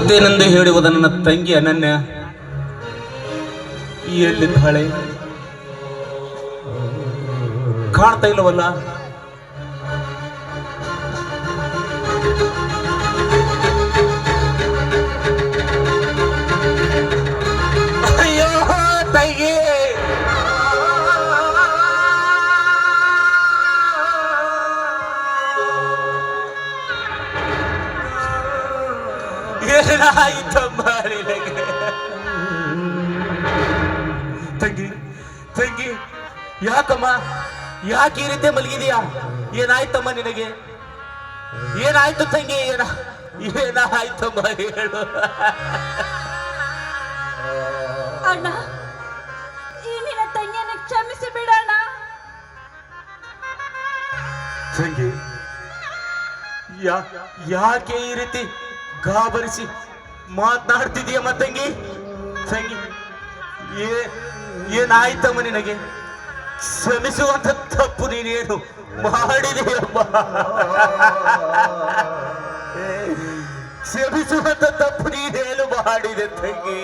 ಆಗುತ್ತೇನೆಂದು ಹೇಳುವುದ ನನ್ನ ತಂಗಿ ಅನನ್ಯ ಎಲ್ಲಿದ್ದಾಳೆ? ಕಾಣ್ತಾ ಇಲ್ಲವಲ್ಲ? ಅಯ್ಯೋ ತಂಗಿ, ಏನಾಯಿತಮ್ಮ ನಿನಗೆ? ತಂಗಿ ತಂಗಿ, ಯಾಕಮ್ಮ, ಯಾಕೆ ಈ ರೀತಿ ಮಲಗಿದೀಯಾ? ಏನಾಯ್ತಮ್ಮ ನಿನಗೆ? ಏನಾಯ್ತು ತಂಗಿ? ಏನಾಯ್ತಮ್ಮ ಹೇಳು. ಅಣ್ಣ, ಈ ನಿನ್ನ ತಂಗಿಯನ್ನು ಕ್ಷಮಿಸಿ ಬಿಡೋಣ. ತಂಗಿ, ಯಾಕೆ ಈ ರೀತಿ ಗಾಬರಿಸಿ ಮಾತನಾಡ್ತಿದೀಯಮ್ಮ ತಂಗಿ? ತಂಗಿ, ಏನಾಯ್ತಮ್ಮ ನಿನಗೆ? ಕ್ಷಮಿಸುವಂತ ತಪ್ಪು ನೀನೇನು ಮಾಡಿದೆಯಮ್ಮ? ಕ್ಷಮಿಸುವಂತ ತಪ್ಪು ನೀನೇನು ಮಾಡಿದೆ ತಂಗಿ?